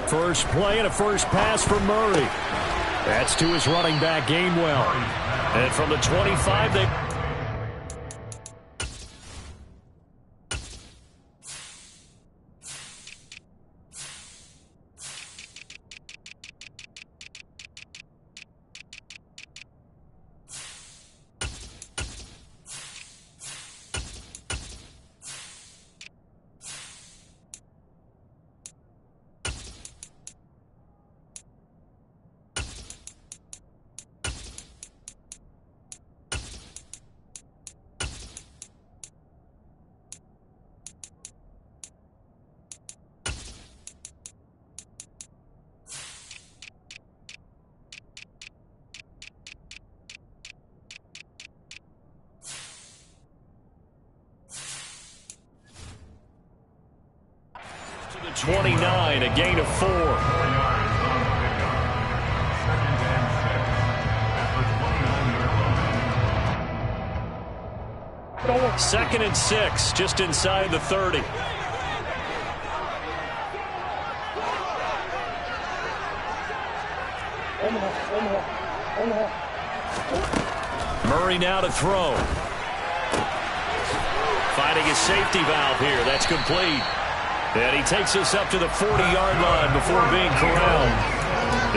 First play and a first pass for Murray. That's to his running back, Gainwell. And from the 25, they... to the 29, a gain of 4. Second and 6, just inside the 30. Murray now to throw. Finding his safety valve here. That's complete. And he takes us up to the 40-yard line before being corralled.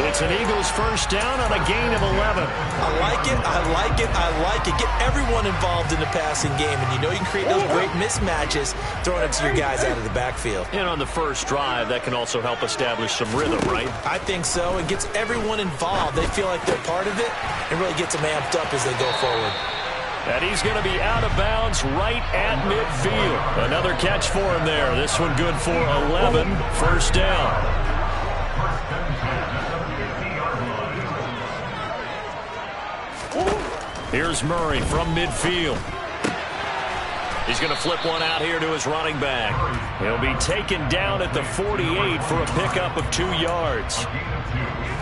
It's an Eagles first down on a gain of 11. I like it, I like it, I like it. Get everyone involved in the passing game, and you know you can create those great mismatches throwing it to your guys out of the backfield. And on the first drive, that can also help establish some rhythm, right? I think so. It gets everyone involved. They feel like they're part of it, and really gets them amped up as they go forward. And he's going to be out of bounds right at midfield. Another catch for him there. This one good for 11. First down. Here's Murray from midfield. He's going to flip one out here to his running back. He'll be taken down at the 48 for a pickup of 2 yards.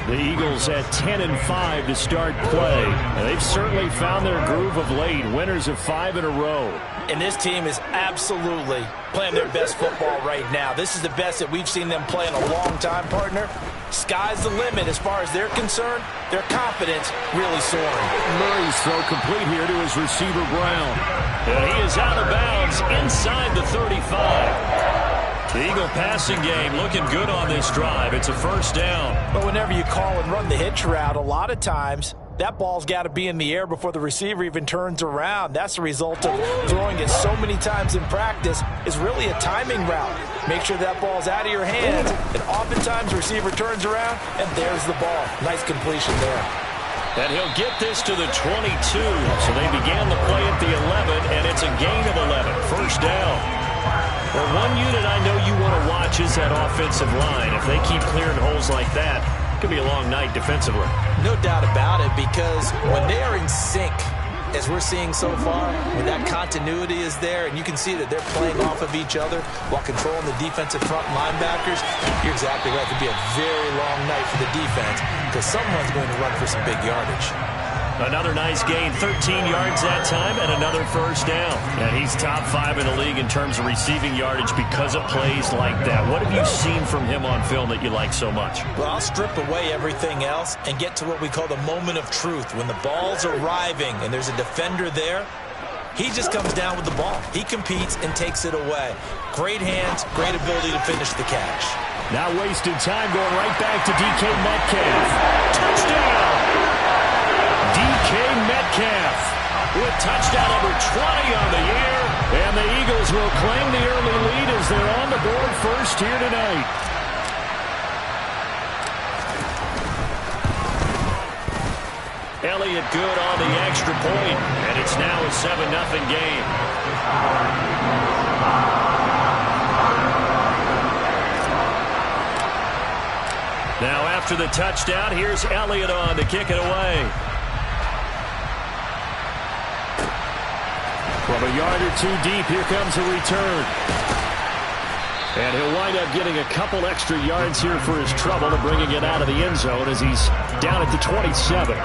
The Eagles at 10-5 to start play. And they've certainly found their groove of late. Winners of 5 in a row. And this team is absolutely playing their best football right now. This is the best that we've seen them play in a long time, partner. Sky's the limit as far as they're concerned. Their confidence really soaring. Murray's throw complete here to his receiver, Brown. And he is out of bounds inside the 35. The Eagle passing game looking good on this drive. It's a first down. But whenever you call and run the hitch route, a lot of times that ball's got to be in the air before the receiver even turns around. That's the result of throwing it so many times in practice is really a timing route. Make sure that ball's out of your hands, and oftentimes the receiver turns around, and there's the ball. Nice completion there. And he'll get this to the 22. So they began the play at the 11, and it's a gain of 11. First down. Well, one unit I know you want to watch is that offensive line. If they keep clearing holes like that, it could be a long night defensively. No doubt about it, because when they are in sync, as we're seeing so far, when that continuity is there, and you can see that they're playing off of each other while controlling the defensive front linebackers, you're exactly right. It could be a very long night for the defense because someone's going to run for some big yardage. Another nice gain, 13 yards that time, and another first down. And he's top 5 in the league in terms of receiving yardage because of plays like that. What have you seen from him on film that you like so much? Well, I'll strip away everything else and get to what we call the moment of truth. When the ball's arriving and there's a defender there, he just comes down with the ball. He competes and takes it away. Great hands, great ability to finish the catch. Now wasted time going right back to DK Metcalf. Touchdown! DK Metcalf with touchdown number 20 on the year. And the Eagles will claim the early lead as they're on the board first here tonight. Elliott good on the extra point, and it's now a 7-0 game. Now after the touchdown, here's Elliott on to kick it away. From a yard or 2 deep, here comes a return. And he'll wind up getting a couple extra yards here for his trouble and bringing it out of the end zone as he's down at the 27.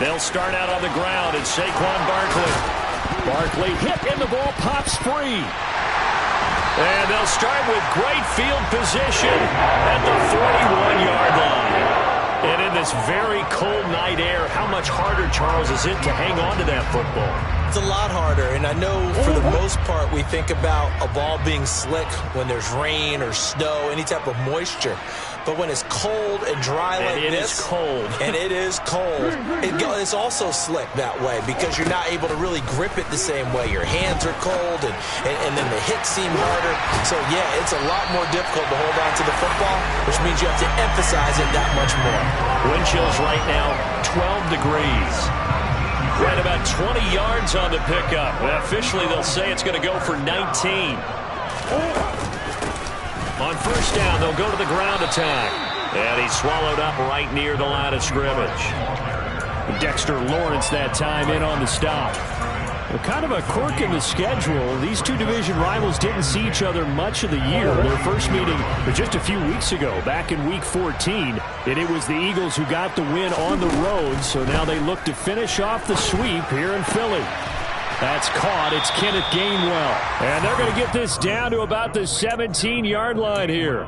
They'll start out on the ground, and Saquon Barkley. Barkley hit, and the ball pops free. And they'll start with great field position at the 41-yard line. And in this very cold night air, how much harder, Charles, is it to hang on to that football? It's a lot harder, and I know for the most part we think about a ball being slick when there's rain or snow, any type of moisture. But when it's cold and dry like this, it's cold. And it is cold, it's also slick that way because you're not able to really grip it the same way. Your hands are cold, and then the hits seem harder. So, yeah, it's a lot more difficult to hold on to the football, which means you have to emphasize it that much more. Wind chills right now, 12 degrees. Right about 20 yards on the pickup. Well, officially, they'll say it's going to go for 19. On first down, they'll go to the ground attack. And he's swallowed up right near the line of scrimmage. Dexter Lawrence that time in on the stop. Well, kind of a quirk in the schedule. These two division rivals didn't see each other much of the year. Their first meeting was just a few weeks ago, back in Week 14. And it was the Eagles who got the win on the road. So now they look to finish off the sweep here in Philly. That's caught. It's Kenneth Gainwell. And they're going to get this down to about the 17-yard line here.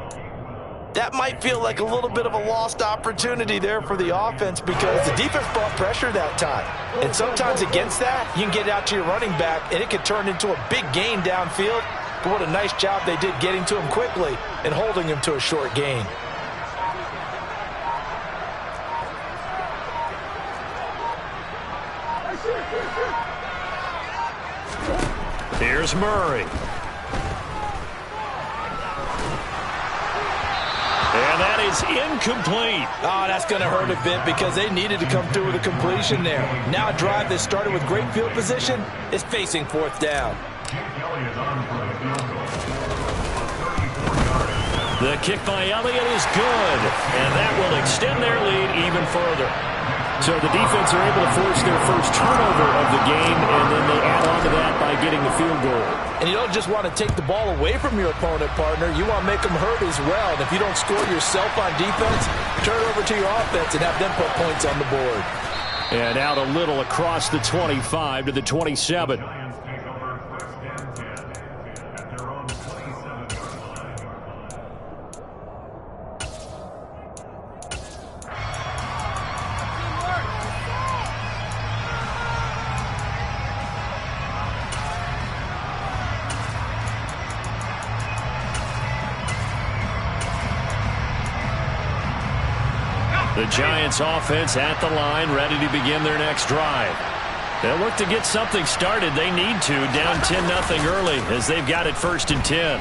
That might feel like a little bit of a lost opportunity there for the offense because the defense brought pressure that time. And sometimes against that, you can get out to your running back, and it could turn into a big gain downfield. But what a nice job they did getting to him quickly and holding him to a short gain. Here's Murray. And that is incomplete. Oh, that's going to hurt a bit because they needed to come through with a completion there. Now a drive that started with great field position is facing fourth down. The kick by Elliott is good, and that will extend their lead even further. So the defense are able to force their first turnover of the game, and then they add on to that by getting the field goal. And you don't just want to take the ball away from your opponent, partner. You want to make them hurt as well. And if you don't score yourself on defense, turn it over to your offense and have them put points on the board. And out a little across the 25 to the 27. The Giants offense at the line, ready to begin their next drive. They'll look to get something started. They need to, down 10-0 early as they've got it 1st and 10.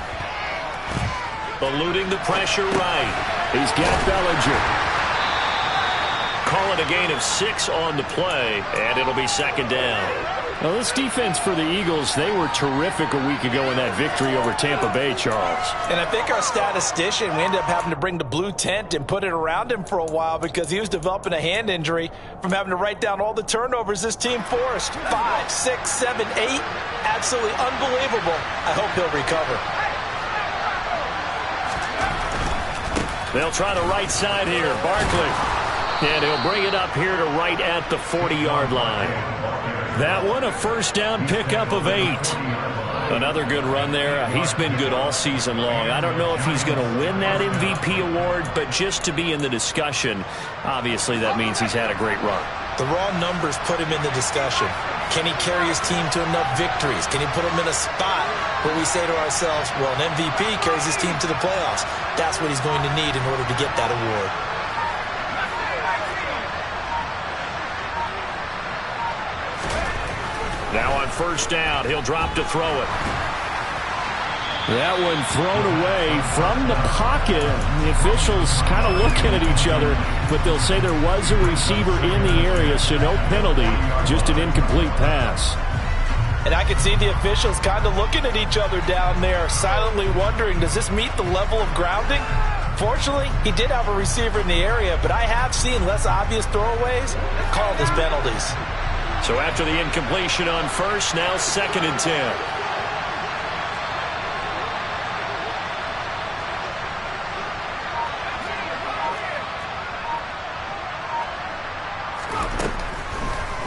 Eluding the pressure right. He's got Bellinger. Call it a gain of 6 on the play, and it'll be 2nd down. Well, this defense for the Eagles, they were terrific a week ago in that victory over Tampa Bay, Charles. And I think our statistician, we ended up having to bring the blue tent and put it around him for a while because he was developing a hand injury from having to write down all the turnovers this team forced. 5, 6, 7, 8. Absolutely unbelievable. I hope he'll recover. They'll try the right side here. Barkley. And he'll bring it up here to right at the 40-yard line. That one, a first down pickup of 8. Another good run there. He's been good all season long. I don't know if he's going to win that MVP award, but just to be in the discussion, obviously that means he's had a great run. The raw numbers put him in the discussion. Can he carry his team to enough victories? Can he put them in a spot where we say to ourselves, well, an MVP carries his team to the playoffs. That's what he's going to need in order to get that award. Now on first down, he'll drop to throw it. That one thrown away from the pocket. The officials kind of looking at each other, but they'll say there was a receiver in the area, so no penalty, just an incomplete pass. And I can see the officials kind of looking at each other down there, silently wondering, does this meet the level of grounding? Fortunately, he did have a receiver in the area, but I have seen less obvious throwaways called as penalties. So after the incompletion on first, now 2nd and 10.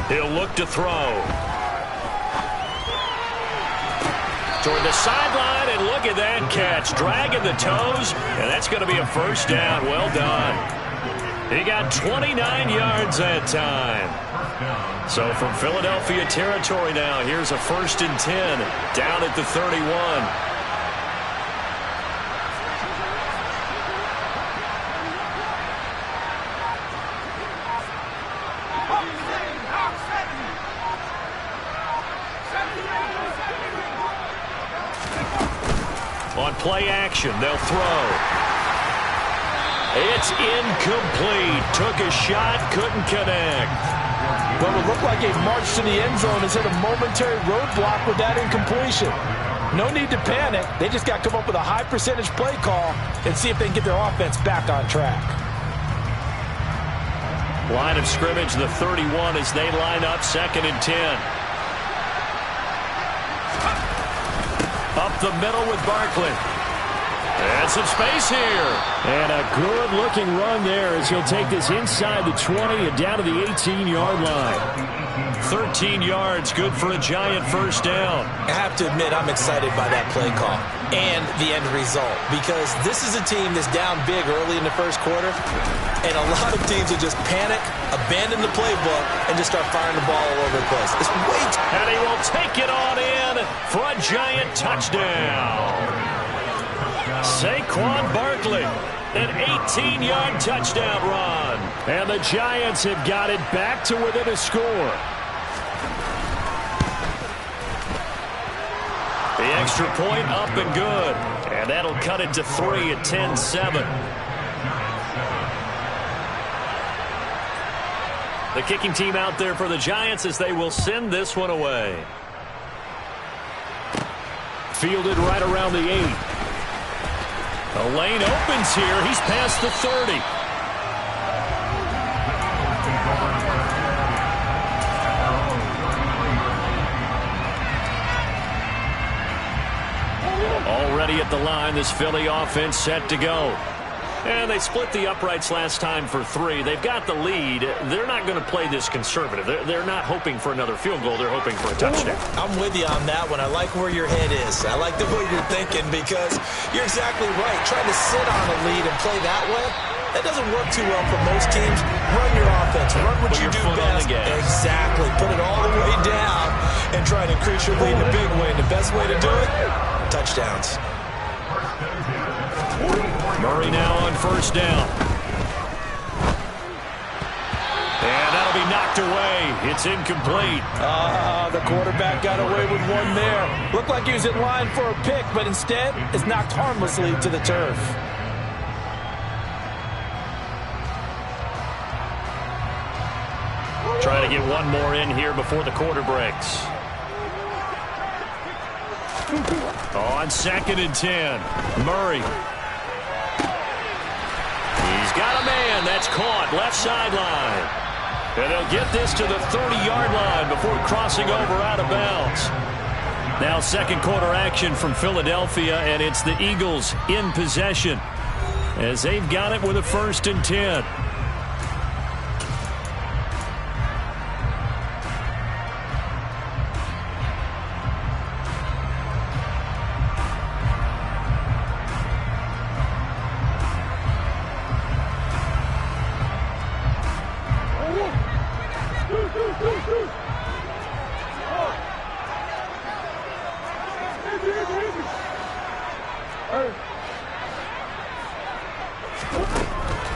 He'll look to throw. Toward the sideline, and look at that catch. Dragging the toes, and that's going to be a first down. Well done. He got 29 yards that time. So from Philadelphia territory now, here's a 1st and 10 down at the 31. On play action, they'll throw. It's incomplete. Took a shot, couldn't connect. Well, it looked like a march to the end zone has hit a momentary roadblock with that incompletion. No need to panic. They just got to come up with a high percentage play call and see if they can get their offense back on track. Line of scrimmage, the 31 as they line up 2nd and 10. Up the middle with Barkley. And some space here. And a good-looking run there as he'll take this inside the 20 and down to the 18-yard line. 13 yards, good for a Giant first down. I have to admit, I'm excited by that play call and the end result, because this is a team that's down big early in the first quarter, and a lot of teams will just panic, abandon the playbook, and just start firing the ball all over the place. It's way too... And he will take it on in for a Giant touchdown. Saquon Barkley, an 18-yard touchdown run. And the Giants have got it back to within a score. The extra point up and good. And that'll cut it to 3 at 10-7. The kicking team out there for the Giants as they will send this one away. Fielded right around the 8. The lane opens here. He's past the 30. Already at the line, this Philly offense set to go. And they split the uprights last time for 3. They've got the lead. They're not going to play this conservative. They're not hoping for another field goal. They're hoping for a touchdown. I'm with you on that one. I like where your head is. I like the way you're thinking, because you're exactly right. Trying to sit on a lead and play that way, that doesn't work too well for most teams. Run your offense. Run what you do best. Exactly. Put it all the way down and try to increase your lead in a big way. And the best way to do it, touchdowns. Murray now on first down. And that'll be knocked away. It's incomplete. The quarterback got away with one there. Looked like he was in line for a pick, but instead is knocked harmlessly to the turf. Trying to get one more in here before the quarter breaks. On 2nd and 10, Murray. He's got a man. That's caught. Left sideline. And they'll get this to the 30-yard line before crossing over out of bounds. Now second quarter action from Philadelphia, and it's the Eagles in possession as they've got it with a 1st and 10.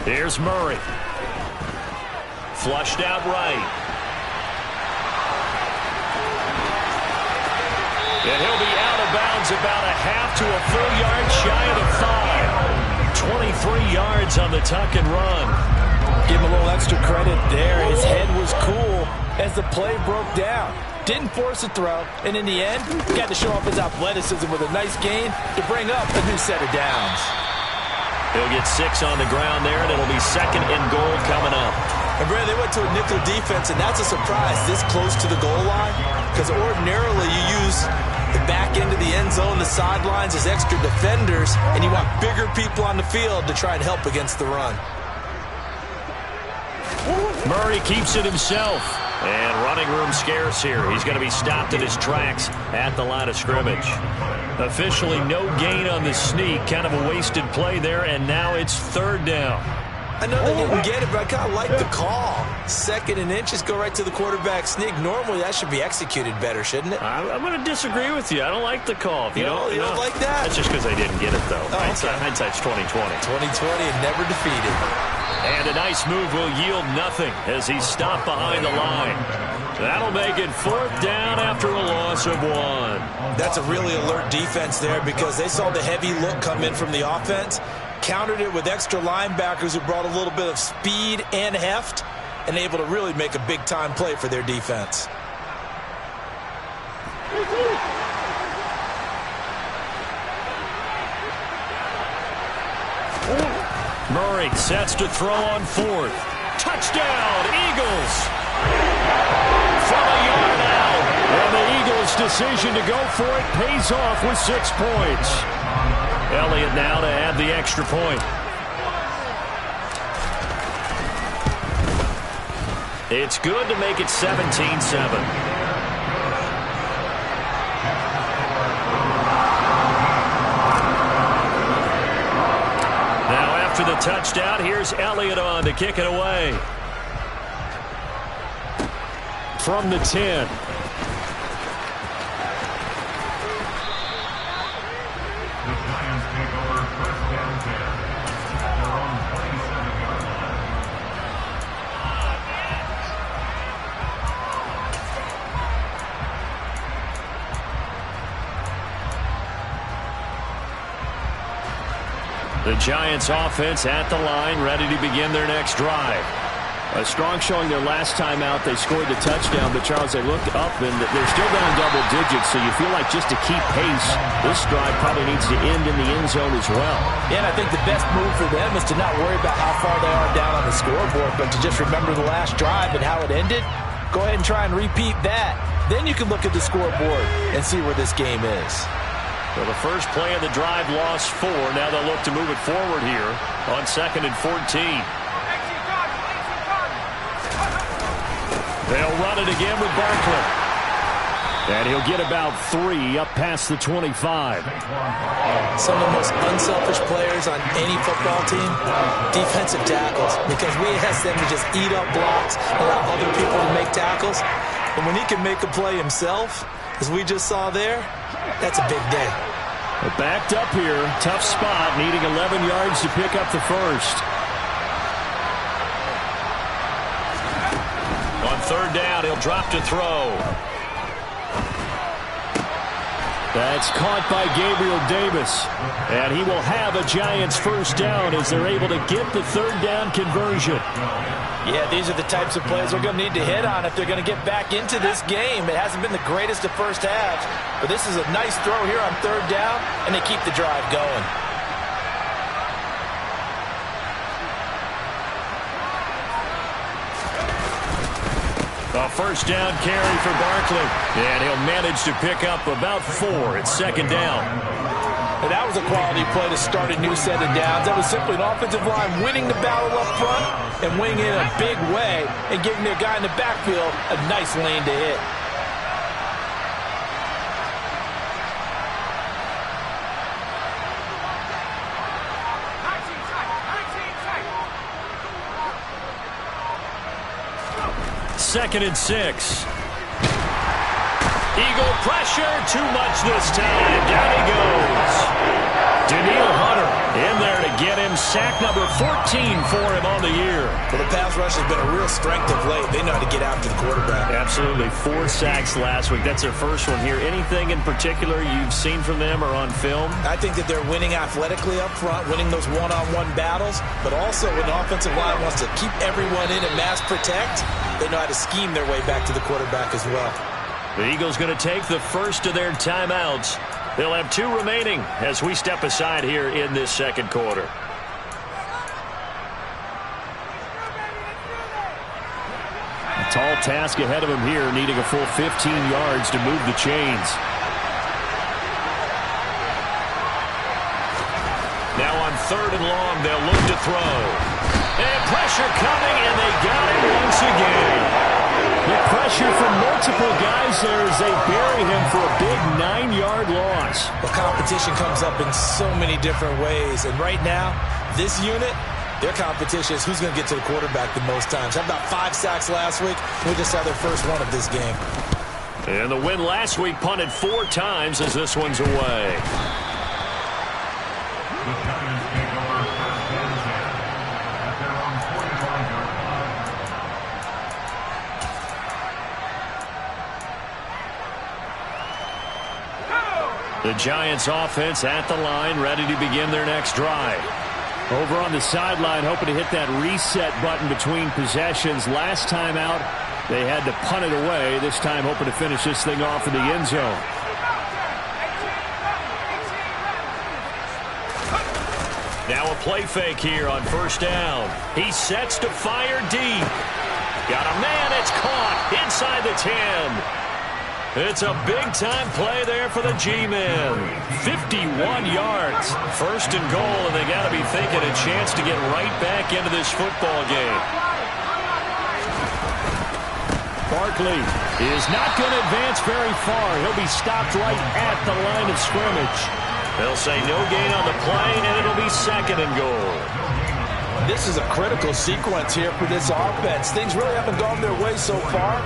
Here's Murray. Flushed out right. And he'll be out of bounds about a half to a full yard shy of the 5. 23 yards on the tuck and run. Give him a little extra credit there. His head was cool as the play broke down. Didn't force a throw, and in the end, got to show off his athleticism with a nice gain to bring up a new set of downs. He'll get 6 on the ground there, and it'll be 2nd and goal coming up. And, Brad, they went to a nickel defense, and that's a surprise this close to the goal line, because ordinarily you use the back end of the end zone, the sidelines as extra defenders, and you want bigger people on the field to try and help against the run. Murray keeps it himself. And running room scarce here. He's going to be stopped in his tracks at the line of scrimmage. Officially no gain on the sneak. Kind of a wasted play there, and now it's third down. I know they didn't get it, but I kind of like the call. 2nd and inches, go right to the quarterback sneak. Normally, that should be executed better, shouldn't it? I'm going to disagree with you. I don't like the call. If you don't like that? That's just because they didn't get it, though. Oh, Hindsight's 20/20. 20/20 and never defeated. And a nice move will yield nothing as he's stopped behind the line. That'll make it 4th down after a loss of 1. That's a really alert defense there because they saw the heavy look come in from the offense, countered it with extra linebackers who brought a little bit of speed and heft, and able to really make a big-time play for their defense. Murray sets to throw on 4th. Touchdown, Eagles! From a yard out. And the Eagles' decision to go for it pays off with 6 points. Elliott now to add the extra point. It's good to make it 17-7. To the touchdown, here's Elliott on to kick it away. From the 10. The Giants offense at the line, ready to begin their next drive. A strong showing their last time out. They scored the touchdown, but Charles, they looked up and they're still down double digits, so you feel like just to keep pace, this drive probably needs to end in the end zone as well. Yeah, and I think the best move for them is to not worry about how far they are down on the scoreboard, but to just remember the last drive and how it ended. Go ahead and try and repeat that. Then you can look at the scoreboard and see where this game is. So the first play of the drive lost 4. Now they'll look to move it forward here on 2nd and 14. They'll run it again with Barkley. And he'll get about 3 up past the 25. Some of the most unselfish players on any football team, defensive tackles, because we ask them to just eat up blocks, allow other people to make tackles. And when he can make a play himself, as we just saw there, that's a big day. But backed up here, tough spot, needing 11 yards to pick up the first. On 3rd down, he'll drop to throw. That's caught by Gabriel Davis. And he will have a Giants first down as they're able to get the 3rd down conversion. Yeah, these are the types of plays they're going to need to hit on if they're going to get back into this game. It hasn't been the greatest of first halves, but this is a nice throw here on 3rd down, and they keep the drive going. A first down carry for Barkley, and he'll manage to pick up about 4 at 2nd down. And that was a quality play to start a new set of downs. That was simply an offensive line winning the battle up front and winning it in a big way and giving their guy in the backfield a nice lane to hit. Second and 6. Eagle pressure, too much this time. Down he goes. Daniil Hunter in there to get him. Sack number 14 for him on the year. Well, the pass rush has been a real strength of late. They know how to get after the quarterback. Absolutely. 4 sacks last week. That's their first one here. Anything in particular you've seen from them or on film? I think that they're winning athletically up front, winning those one-on-one battles, but also when the offensive line wants to keep everyone in and mass protect, they know how to scheme their way back to the quarterback as well. The Eagles going to take the first of their timeouts. They'll have 2 remaining as we step aside here in this second quarter. A tall task ahead of him here, needing a full 15 yards to move the chains. Now on 3rd and long, they'll look to throw. And pressure coming, and they got it once again. Quick pressure from multiple guys there as they bury him for a big 9-yard loss. The competition comes up in so many different ways. And right now, this unit, their competition is who's going to get to the quarterback the most times. How about 5 sacks last week? We just saw their first one of this game. And the win last week punted 4 times as this one's away. The Giants offense at the line, ready to begin their next drive. Over on the sideline, hoping to hit that reset button between possessions. Last time out, they had to punt it away. This time, hoping to finish this thing off in the end zone. Now a play fake here on first down. He sets to fire deep. Got a man, it's caught inside the 10. It's a big-time play there for the G-men. 51 yards. First and goal, and they got to be thinking a chance to get right back into this football game. Barkley is not going to advance very far. He'll be stopped right at the line of scrimmage. They'll say no gain on the play, and it'll be second and goal. This is a critical sequence here for this offense. Things really haven't gone their way so far.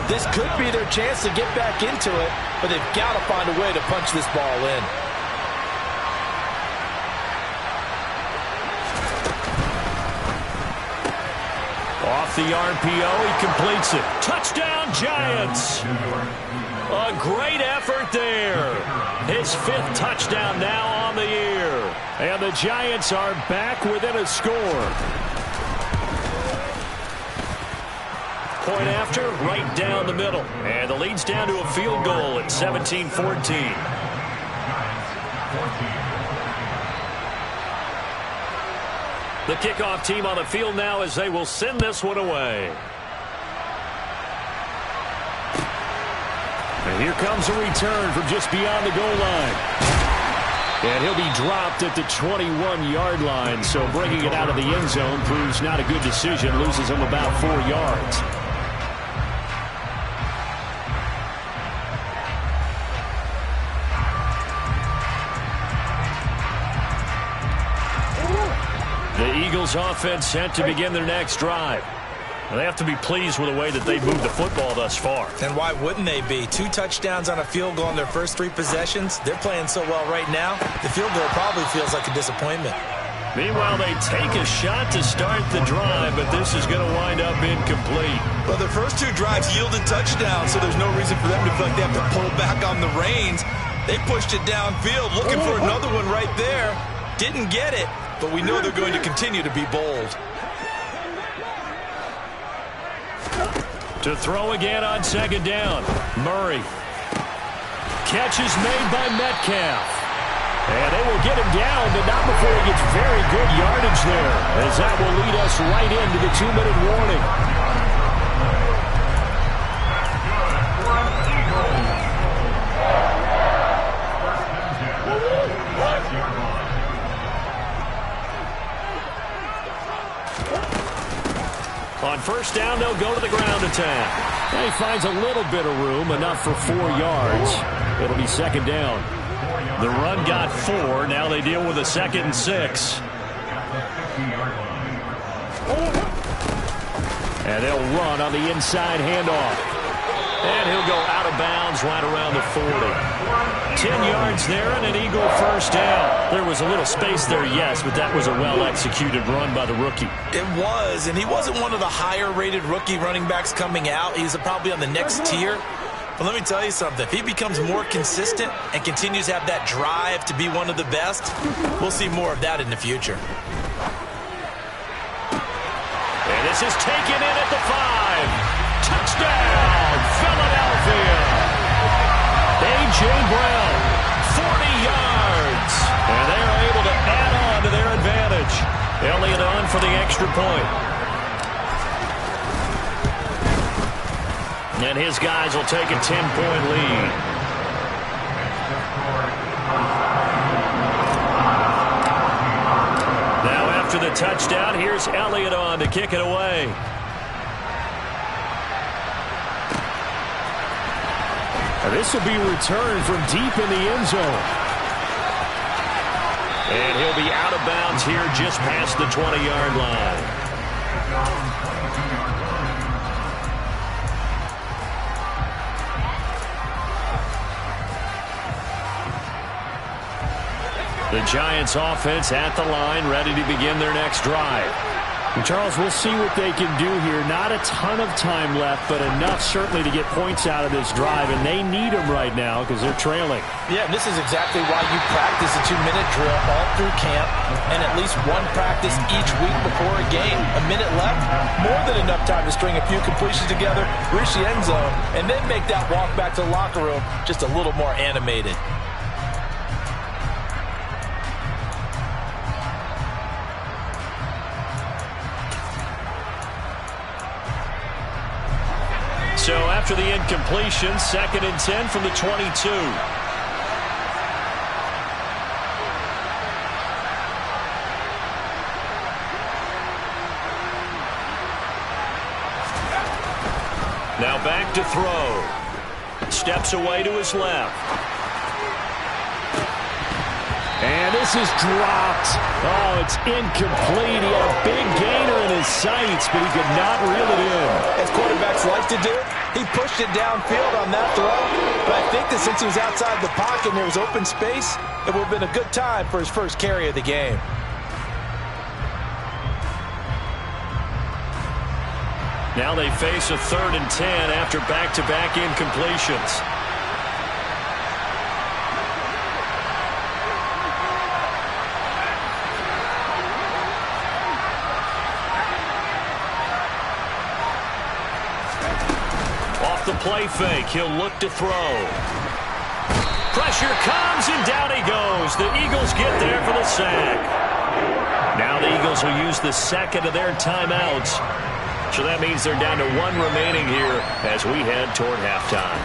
This could be their chance to get back into it, but they've got to find a way to punch this ball in. Off the RPO, he completes it. Touchdown, Giants! A great effort there. His 5th touchdown now on the year. And the Giants are back within a score. Point after, right down the middle. And the lead's down to a field goal at 17-14. The kickoff team on the field now as they will send this one away. And here comes a return from just beyond the goal line. And he'll be dropped at the 21-yard line. So bringing it out of the end zone proves not a good decision. Loses him about 4 yards. The Eagles offense set to begin their next drive. They have to be pleased with the way that they've moved the football thus far. And why wouldn't they be? 2 touchdowns on a field goal in their first 3 possessions. They're playing so well right now, the field goal probably feels like a disappointment. Meanwhile, they take a shot to start the drive, but this is going to wind up incomplete. Well, their first 2 drives yielded touchdowns, so there's no reason for them to feel like they have to pull back on the reins. They pushed it downfield, looking for another one right there. Didn't get it, but we know they're going to continue to be bold. To throw again on second down. Murray. Catch is made by Metcalf. And they will get him down, but not before he gets very good yardage there, as that will lead us right into the 2-minute warning. On first down, they'll go to the ground attack. And he finds a little bit of room, enough for 4 yards. It'll be second down. The run got 4. Now they deal with a 2nd and 6. And they'll run on the inside handoff. And he'll go out of bounds right around the 40. 10 yards there and an Eagle first down. There was a little space there, yes, but that was a well-executed run by the rookie. It was, and he wasn't one of the higher-rated rookie running backs coming out. He's probably on the next tier. But let me tell you something. If he becomes more consistent and continues to have that drive to be one of the best, we'll see more of that in the future. And this is taken in at the 5. Touchdown, Philadelphia. A.J. Brown, 40 yards. And they are able to add on to their advantage. Elliott on for the extra point. And his guys will take a 10-point lead. Now after the touchdown, here's Elliott on to kick it away. This will be returned from deep in the end zone. And he'll be out of bounds here just past the 20-yard line. The Giants offense at the line, ready to begin their next drive. And Charles, we'll see what they can do here. Not a ton of time left, but enough certainly to get points out of this drive, and they need them right now because they're trailing. Yeah, and this is exactly why you practice a 2-minute drill all through camp and at least one practice each week before a game. A minute left, more than enough time to string a few completions together, reach the end zone, and then make that walk back to the locker room just a little more animated. So after the incompletion, 2nd and 10 from the 22. Now back to throw. Steps away to his left. And this is dropped. Oh, it's incomplete. He had a big gainer in his sights, but he could not reel it in. As quarterbacks like to do, he pushed it downfield on that throw. But I think that since he was outside the pocket and there was open space, it would have been a good time for his first carry of the game. Now they face a 3rd and 10 after back-to-back incompletions. The play fake. He'll look to throw. Pressure comes, and down he goes. The Eagles get there for the sack. Now the Eagles will use the second of their timeouts. So that means they're down to 1 remaining here as we head toward halftime.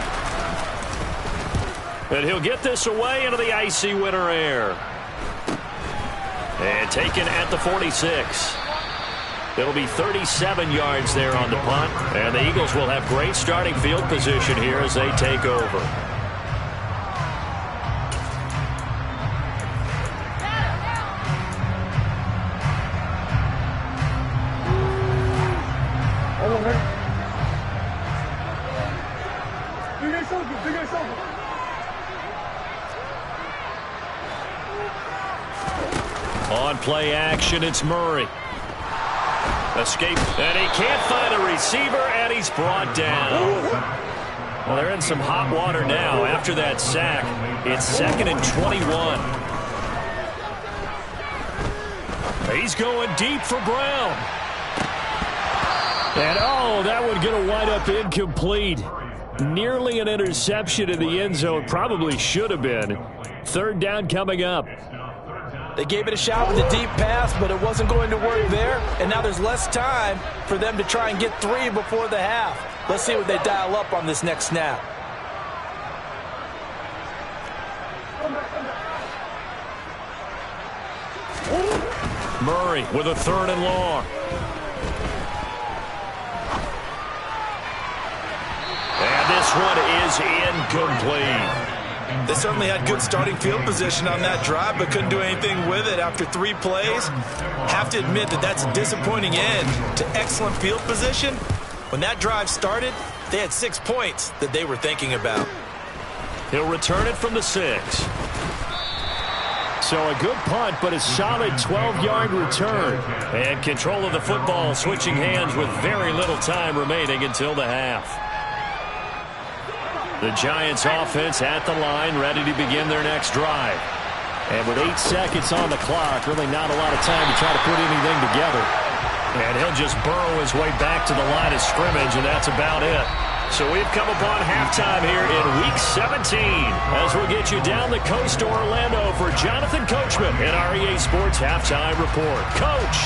And he'll get this away into the icy winter air. And taken at the 46. It'll be 37 yards there on the punt, and the Eagles will have great starting field position here as they take over. On play action, it's Murray. Escape, and he can't find a receiver, and he's brought down. Well, they're in some hot water now. After that sack, it's 2nd and 21. He's going deep for Brown. And, oh, that one going to wind up incomplete. Nearly an interception in the end zone. Probably should have been. 3rd down coming up. They gave it a shot with a deep pass, but it wasn't going to work there. And now there's less time for them to try and get 3 before the half. Let's see what they dial up on this next snap. Murray with a 3rd and long. And this one is incomplete. They certainly had good starting field position on that drive, but couldn't do anything with it after 3 plays. Have to admit that that's a disappointing end to excellent field position. When that drive started, they had 6 points that they were thinking about. He'll return it from the 6. So a good punt, but a solid 12-yard return. And control of the football switching hands with very little time remaining until the half. The Giants offense at the line, ready to begin their next drive. And with 8 seconds on the clock, really not a lot of time to try to put anything together. And he'll just burrow his way back to the line of scrimmage, and that's about it. So we've come upon halftime here in Week 17 as we'll get you down the coast to Orlando for Jonathan Coachman in our EA Sports Halftime Report. Coach!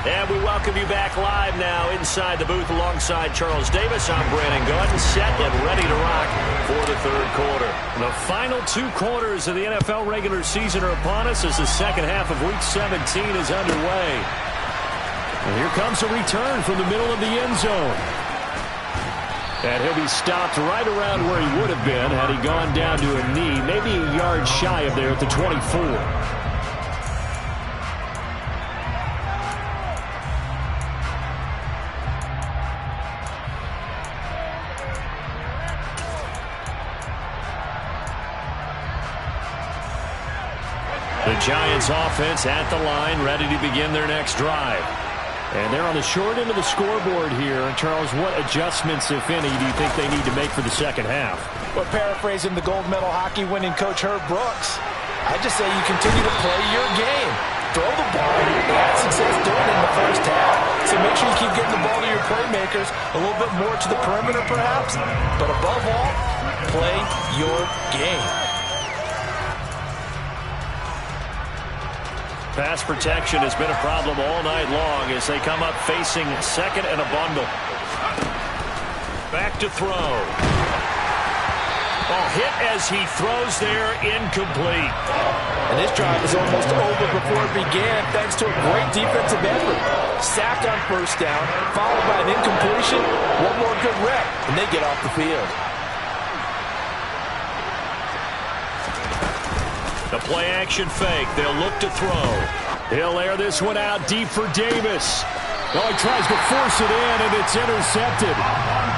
And we welcome you back live now inside the booth alongside Charles Davis. I'm Brandon Gaudin, set and ready to rock for the third quarter. The final 2 quarters of the NFL regular season are upon us as the second half of Week 17 is underway. And here comes a return from the middle of the end zone. And he'll be stopped right around where he would have been had he gone down to a knee, maybe a yard shy of there at the 24. The Giants offense at the line, ready to begin their next drive. And they're on the short end of the scoreboard here. Charles, what adjustments, if any, do you think they need to make for the second half? Well, paraphrasing the gold medal hockey winning coach Herb Brooks, I just say you continue to play your game. Throw the ball. You had success doing it in the first half. So make sure you keep getting the ball to your playmakers, a little bit more to the perimeter perhaps. But above all, play your game. Pass protection has been a problem all night long as they come up facing second and a bundle. Back to throw. Ball hit as he throws there, incomplete. And this drive is almost over before it began thanks to a great defensive effort. Sack on first down, followed by an incompletion. One more good rep, and they get off the field. The play-action fake. They'll look to throw. He'll air this one out deep for Davis. Oh, he tries to force it in, and it's intercepted.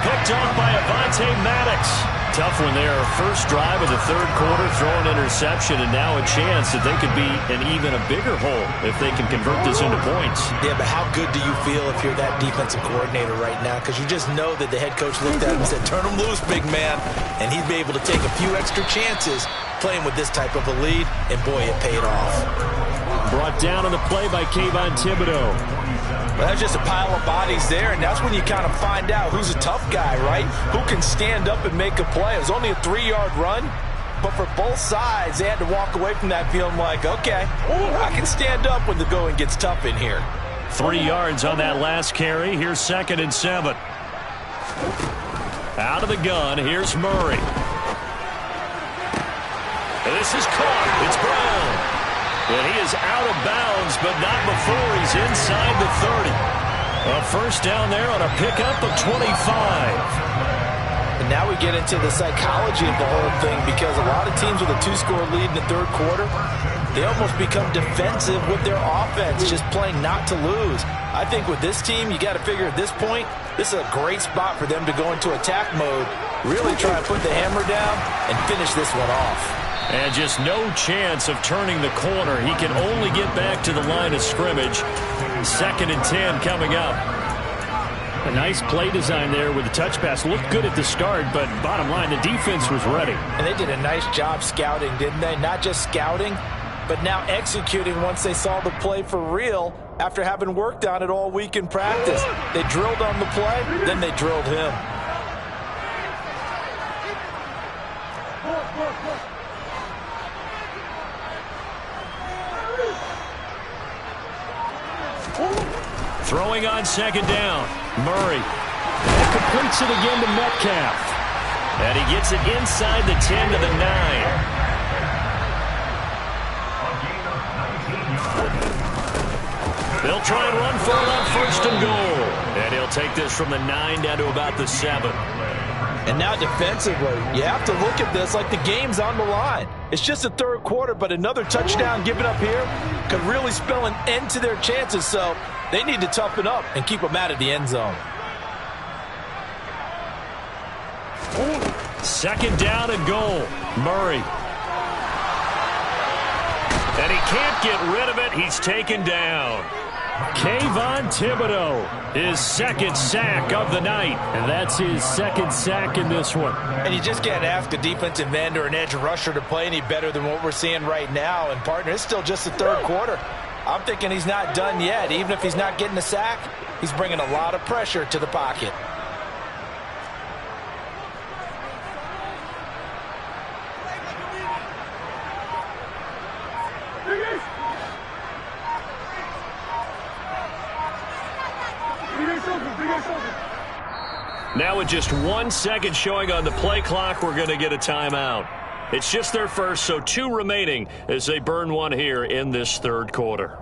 Picked off by Avonte Maddox. Tough one there. First drive of the third quarter, throw an interception, and now a chance that they could be in even a bigger hole if they can convert this into points. Yeah, but how good do you feel if you're that defensive coordinator right now? Because you just know that the head coach looked at him and said, turn him loose, big man. And he'd be able to take a few extra chances playing with this type of a lead, and boy, it paid off. Brought down on the play by Kayvon Thibodeau. Well, that's just a pile of bodies there, and that's when you kind of find out who's a tough guy, right? Who can stand up and make a play. It was only a 3-yard run, but for both sides, they had to walk away from that feeling like, okay, I can stand up when the going gets tough in here. 3 yards on that last carry. Here's 2nd and 7. Out of the gun, here's Murray. This is caught. It's Brown. And he is out of bounds, but not before he's inside the 30. A first down there on a pickup of 25. And now we get into the psychology of the whole thing, because a lot of teams with a 2-score lead in the third quarter, they almost become defensive with their offense, just playing not to lose. I think with this team, you got to figure at this point, this is a great spot for them to go into attack mode, really try and put the hammer down and finish this one off. And just no chance of turning the corner. He can only get back to the line of scrimmage. 2nd and 10 coming up. A nice play design there with the touch pass. Looked good at the start, but bottom line, the defense was ready. And they did a nice job scouting, didn't they? Not just scouting, but now executing once they saw the play for real after having worked on it all week in practice. They drilled on the play, then they drilled him. Throwing on 2nd down. Murray. And completes it again to Metcalf. And he gets it inside the 10 to the 9. They'll try and run for it on 1st and goal. And he'll take this from the 9 down to about the 7. And now defensively, you have to look at this like the game's on the line. It's just the third quarter, but another touchdown given up here could really spell an end to their chances. So they need to toughen up and keep them out of the end zone. 2nd down and goal. Murray. And he can't get rid of it. He's taken down. Kayvon Thibodeau, his 2nd sack of the night. And that's his 2nd sack in this one. And you just can't ask a defensive end or an edge rusher to play any better than what we're seeing right now. And, partner, it's still just the third quarter. I'm thinking he's not done yet. Even if he's not getting a sack, he's bringing a lot of pressure to the pocket. Now with just 1 second showing on the play clock, we're going to get a timeout. It's just their first, so 2 remaining as they burn one here in this third quarter.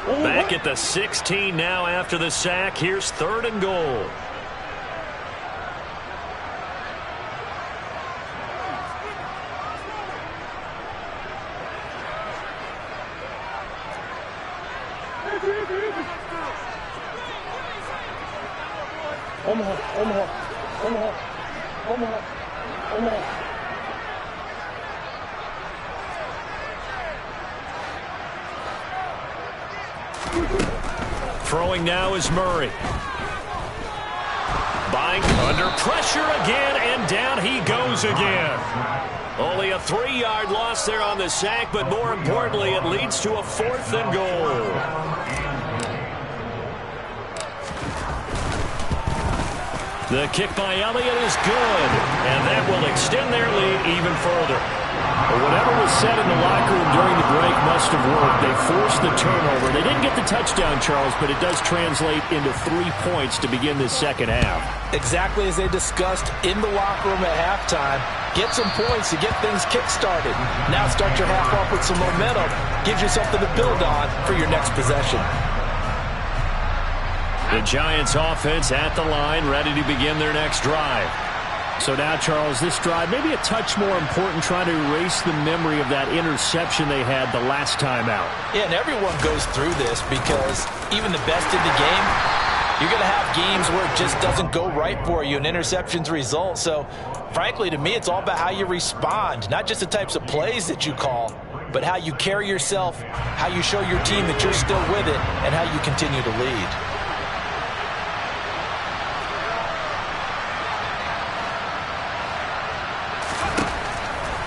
Back at the 16 now after the sack. Here's 3rd and goal. Throwing now is Murray. Buying under pressure again, and down he goes again. Only a 3-yard loss there on the sack, but more importantly, it leads to a 4th and goal. The kick by Elliott is good, and that will extend their lead even further. Whatever was said in the locker room during the break must have worked. They forced the turnover. They didn't get the touchdown, Charles, but it does translate into 3 points to begin this second half. Exactly as they discussed in the locker room at halftime. Get some points to get things kick-started. Now start your half off with some momentum. Gives you something to build on for your next possession. The Giants offense at the line, ready to begin their next drive. So now, Charles, this drive maybe a touch more important, trying to erase the memory of that interception they had the last time out. Yeah, and everyone goes through this because even the best in the game, you're going to have games where it just doesn't go right for you and interceptions result. So, frankly, to me, it's all about how you respond, not just the types of plays that you call, but how you carry yourself, how you show your team that you're still with it, and how you continue to lead.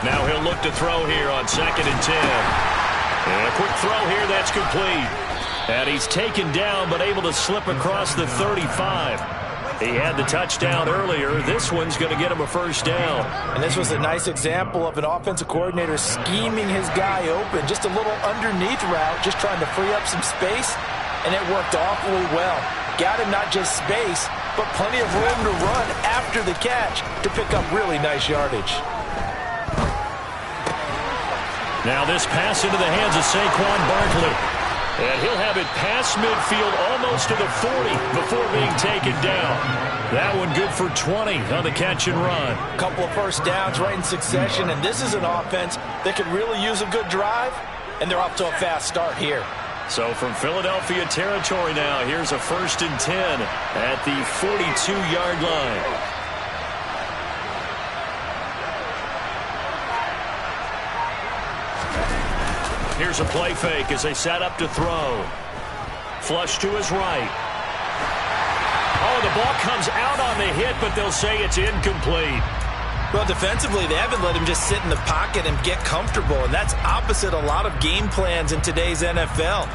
Now he'll look to throw here on 2nd and 10. And a quick throw here, that's complete. And he's taken down, but able to slip across the 35. He had the touchdown earlier. This one's going to get him a first down. And this was a nice example of an offensive coordinator scheming his guy open. Just a little underneath route, just trying to free up some space. And it worked awfully well. Got him not just space, but plenty of room to run after the catch to pick up really nice yardage. Now this pass into the hands of Saquon Barkley. And he'll have it past midfield almost to the 40 before being taken down. That one good for 20 on the catch and run. A couple of first downs right in succession, and this is an offense that could really use a good drive, and they're off to a fast start here. So from Philadelphia territory now, here's a 1st and 10 at the 42-yard line. Here's a play fake as they set up to throw. Flush to his right. Oh, the ball comes out on the hit, but they'll say it's incomplete. Well, defensively, they haven't let him just sit in the pocket and get comfortable, and that's opposite a lot of game plans in today's NFL.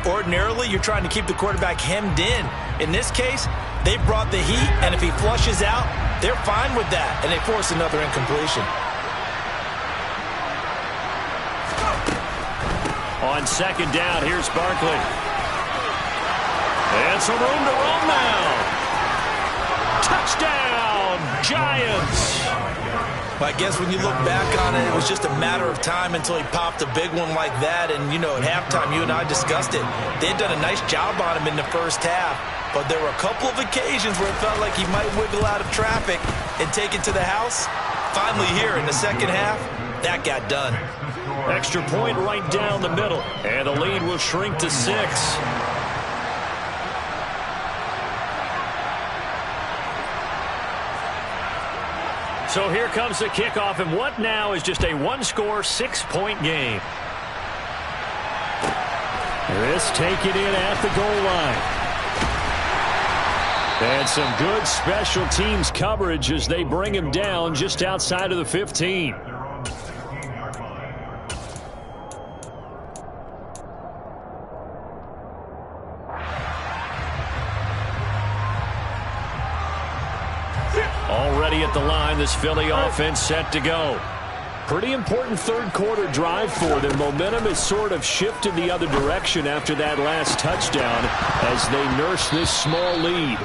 Ordinarily, you're trying to keep the quarterback hemmed in. In this case, they brought the heat, and if he flushes out, they're fine with that, and they force another incompletion. On 2nd down, here's Barkley. And some room to roam now. Touchdown, Giants. Well, I guess when you look back on it, it was just a matter of time until he popped a big one like that. And, you know, at halftime, you and I discussed it. They had done a nice job on him in the first half. But there were a couple of occasions where it felt like he might wiggle out of traffic and take it to the house. Finally here in the second half, that got done. Extra point right down the middle. And the lead will shrink to 6. So here comes the kickoff, and what now is just a one-score, 6-point game. This taken in at the goal line. And some good special teams coverage as they bring him down just outside of the 15. ready at the line. This Philly offense set to go. Pretty important third quarter drive for them. Momentum has sort of shifted the other direction after that last touchdown as they nurse this small lead.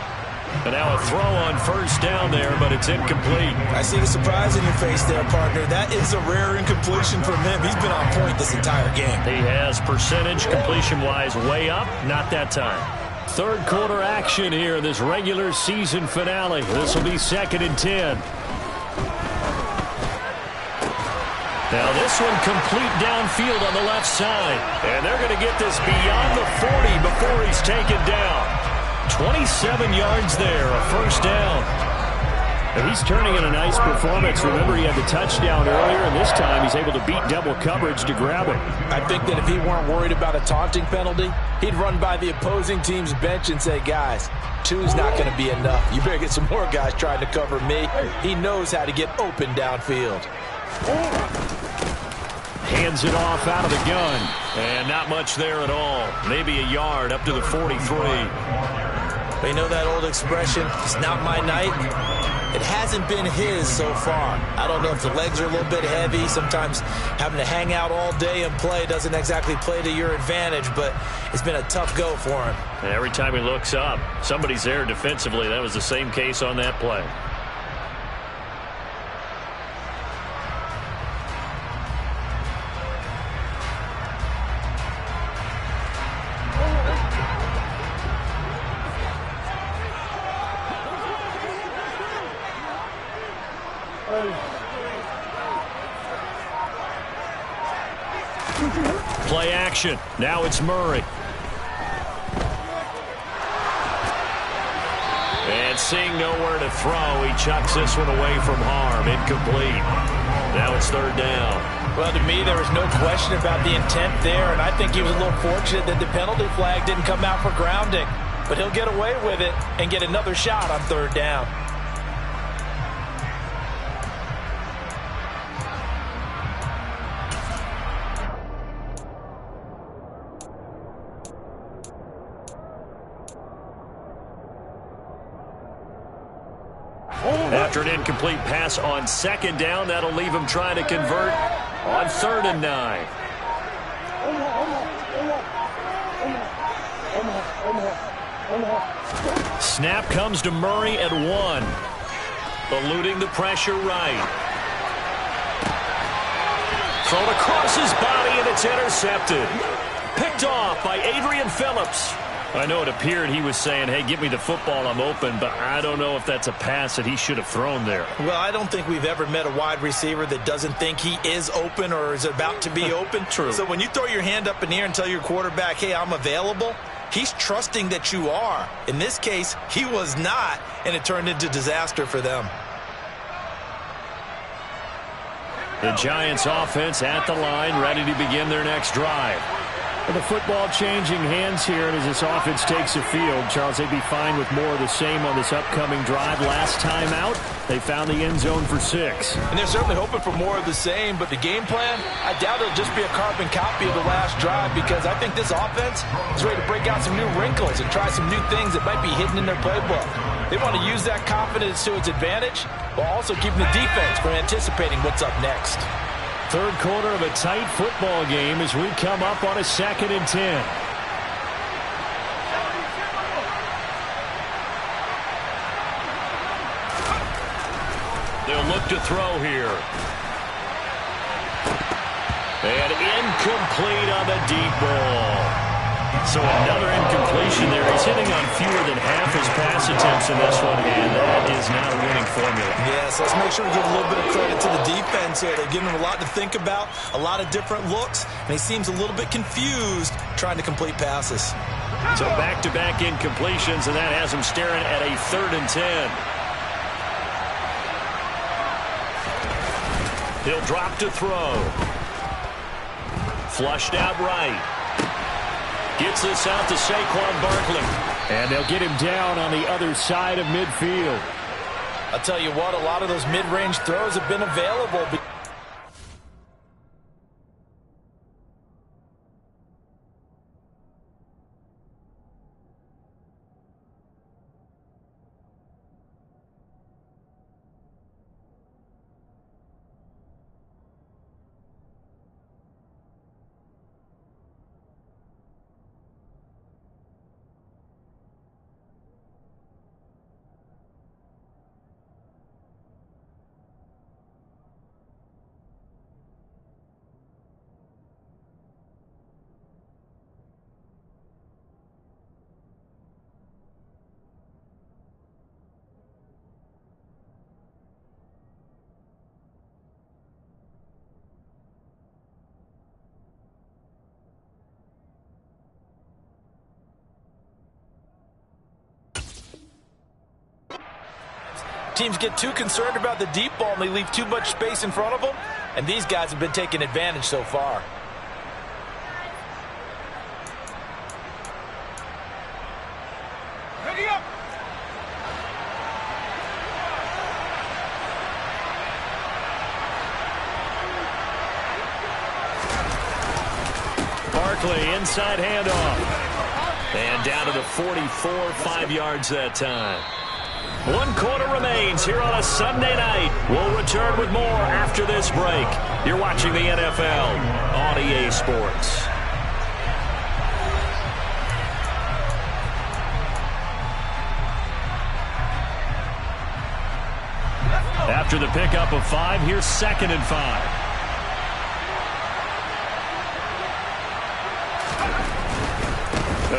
And now a throw on first down there, but it's incomplete. I see the surprise in your face there, partner. That is a rare incompletion from him. He's been on point this entire game. He has percentage completion-wise way up, not that time. Third quarter action here in this regular season finale. This will be 2nd and 10. Now this one complete downfield on the left side. And they're going to get this beyond the 40 before he's taken down. 27 yards there, a first down. And he's turning in a nice performance. Remember, he had the touchdown earlier, and this time he's able to beat double coverage to grab it. I think that if he weren't worried about a taunting penalty, he'd run by the opposing team's bench and say, guys, 2's not going to be enough. You better get some more guys trying to cover me. He knows how to get open downfield. Hands it off out of the gun. And not much there at all. Maybe a yard up to the 43. They know that old expression, it's not my night. It hasn't been his so far. I don't know if the legs are a little bit heavy. Sometimes having to hang out all day and play doesn't exactly play to your advantage, but it's been a tough go for him. And every time he looks up, somebody's there defensively. That was the same case on that play. Play action. Now it's Murray. And seeing nowhere to throw, he chucks this one away from harm. Incomplete. Now it's 3rd down. Well, to me, there was no question about the intent there, and I think he was a little fortunate that the penalty flag didn't come out for grounding. But he'll get away with it and get another shot on 3rd down. After an incomplete pass on 2nd down, that'll leave him trying to convert on 3rd and 9. Snap comes to Murray at 1. Eluding the pressure right. Thrown across his body, and it's intercepted. Picked off by Adrian Phillips. I know it appeared he was saying, hey, give me the football, I'm open, but I don't know if that's a pass that he should have thrown there. Well, I don't think we've ever met a wide receiver that doesn't think he is open or is about to be open. True. So when you throw your hand up in the air and tell your quarterback, hey, I'm available, he's trusting that you are. In this case, he was not, and it turned into disaster for them. The Giants offense at the line, ready to begin their next drive. The football changing hands here, and as this offense takes the field, Charles, they'd be fine with more of the same on this upcoming drive. Last time out, they found the end zone for 6. And they're certainly hoping for more of the same, but the game plan, I doubt it'll just be a carbon copy of the last drive, because I think this offense is ready to break out some new wrinkles and try some new things that might be hidden in their playbook. They want to use that confidence to its advantage, while also keeping the defense from anticipating what's up next. Third quarter of a tight football game as we come up on a 2nd and 10. They'll look to throw here. And incomplete on the deep ball. So another incompletion there. He's hitting on fewer than half his pass attempts in this one, and that is not a winning formula. Yes, let's make sure we give a little bit of credit to the defense here. They're giving him a lot to think about, a lot of different looks, and he seems a little bit confused trying to complete passes. So back-to-back incompletions, and that has him staring at a 3rd and 10. He'll drop to throw. Flushed out right. Gets this out to Saquon Barkley. And they'll get him down on the other side of midfield. I'll tell you what, a lot of those mid-range throws have been available. Teams get too concerned about the deep ball and they leave too much space in front of them, and these guys have been taking advantage so far. Ready up! Barkley, inside handoff. And down to the 44, 5 yards that time. 1 quarter remains here on a Sunday night. We'll return with more after this break. You're watching the NFL on EA Sports. After the pickup of 5, here's 2nd and 5.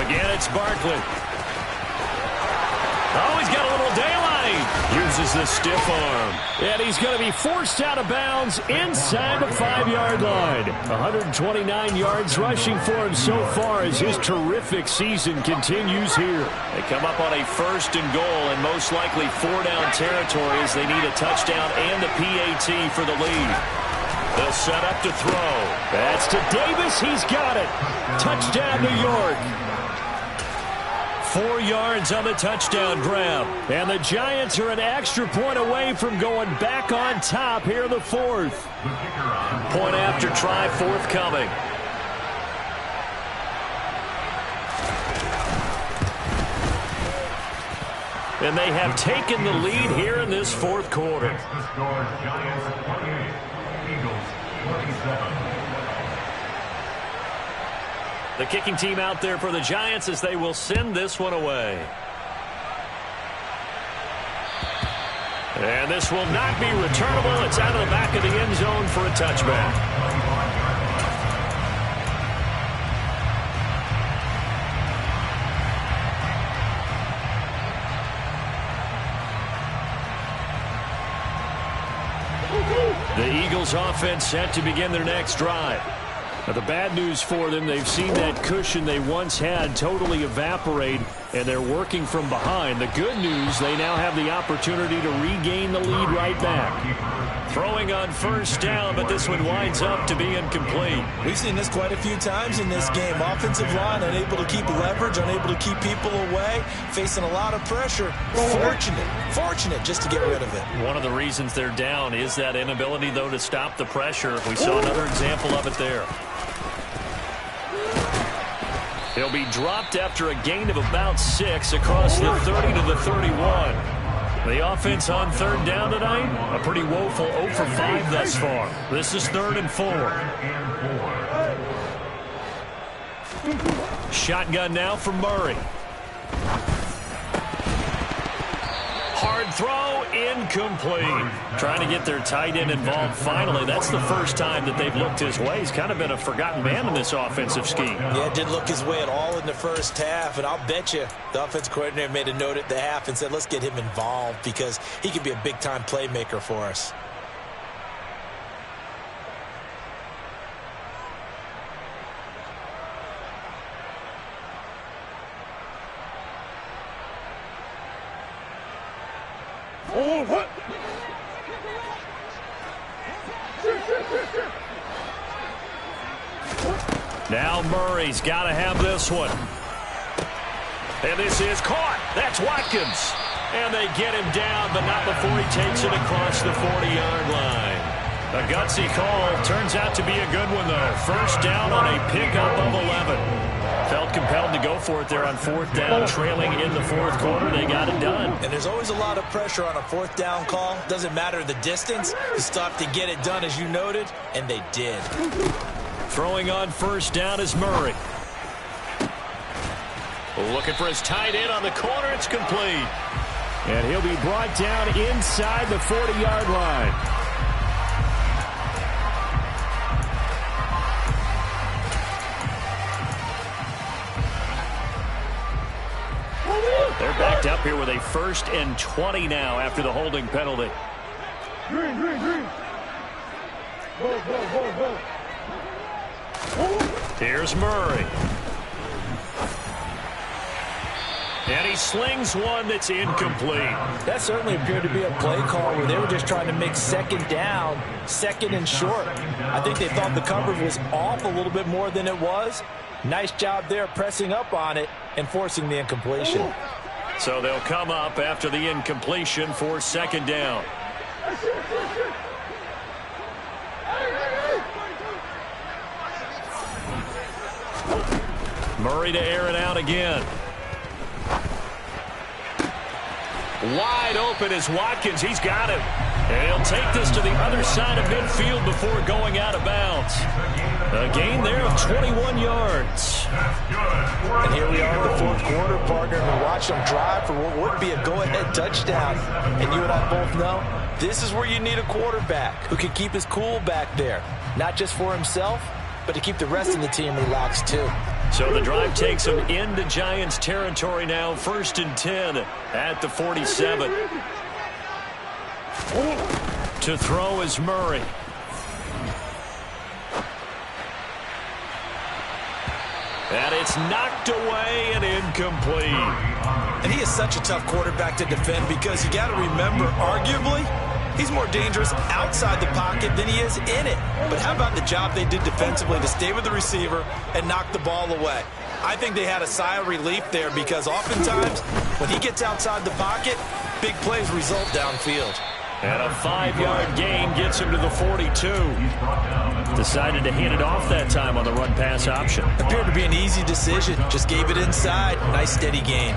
Again, it's Barkley. Oh, he's got a little daylight. Uses the stiff arm. And he's going to be forced out of bounds inside the 5-yard line. 129 yards rushing for him so far as his terrific season continues here. They come up on a 1st and goal and most likely 4-down territory as they need a touchdown and a PAT for the lead. They'll set up to throw. That's to Davis. He's got it. Touchdown, New York. 4 yards on the touchdown grab. And the Giants are an extra point away from going back on top here in the 4th. Point after try forthcoming. And they have taken the lead here in this 4th quarter. Giants 28, Eagles 27. The kicking team out there for the Giants as they will send this one away. And this will not be returnable. It's out of the back of the end zone for a touchback. The Eagles offense set to begin their next drive. Now, the bad news for them, they've seen that cushion they once had totally evaporate, and they're working from behind. The good news, they now have the opportunity to regain the lead right back. Throwing on 1st down, but this one winds up to be incomplete. We've seen this quite a few times in this game. Offensive line unable to keep leverage, unable to keep people away, facing a lot of pressure. Fortunate just to get rid of it. One of the reasons they're down is that inability, though, to stop the pressure. We saw another example of it there. He'll be dropped after a gain of about 6 across the 30 to the 31. The offense on 3rd down tonight, a pretty woeful 0 for 5 thus far. This is 3rd and 4. Shotgun now for Murray. Hard throw, incomplete. Trying to get their tight end involved finally. That's the first time that they've looked his way. He's kind of been a forgotten man in this offensive scheme. Yeah, didn't look his way at all in the first half, and I'll bet you the offensive coordinator made a note at the half and said, let's get him involved because he could be a big-time playmaker for us. Now Murray's got to have this one. And this is caught. That's Watkins. And they get him down, but not before he takes it across the 40-yard line. A gutsy call. Turns out to be a good one, though. 1st down on a pickup of 11. Felt compelled to go for it there on 4th down, trailing in the 4th quarter. They got it done. And there's always a lot of pressure on a 4th down call. Doesn't matter the distance. You still have to get it done, as you noted, and they did. Throwing on 1st down is Murray. Looking for his tight end on the corner. It's complete. And he'll be brought down inside the 40-yard line. They're backed up here with a 1st and 20 now after the holding penalty. Green. Go. Here's Murray. And he slings one that's incomplete. That certainly appeared to be a play call where they were just trying to make second down, second and short. I think they thought the coverage was off a little bit more than it was. Nice job there pressing up on it and forcing the incompletion. So they'll come up after the incompletion for second down. Murray to air it out again. Wide open is Watkins. He's got him. And he'll take this to the other side of midfield before going out of bounds. A gain there of 21 yards. And here we are in the fourth quarter, partner, and we watch them drive for what would be a go-ahead touchdown. And you and I both know this is where you need a quarterback who can keep his cool back there, not just for himself, but to keep the rest of the team relaxed too. So the drive takes them into Giants territory now. 1st and 10 at the 47. To throw is Murray. And it's knocked away and incomplete. And he is such a tough quarterback to defend because you got to remember, arguably, he's more dangerous outside the pocket than he is in it. But how about the job they did defensively to stay with the receiver and knock the ball away? I think they had a sigh of relief there because oftentimes when he gets outside the pocket, big plays result downfield. And a 5-yard gain gets him to the 42. Decided to hand it off that time on the run-pass option. Appeared to be an easy decision. Just gave it inside. Nice steady gain.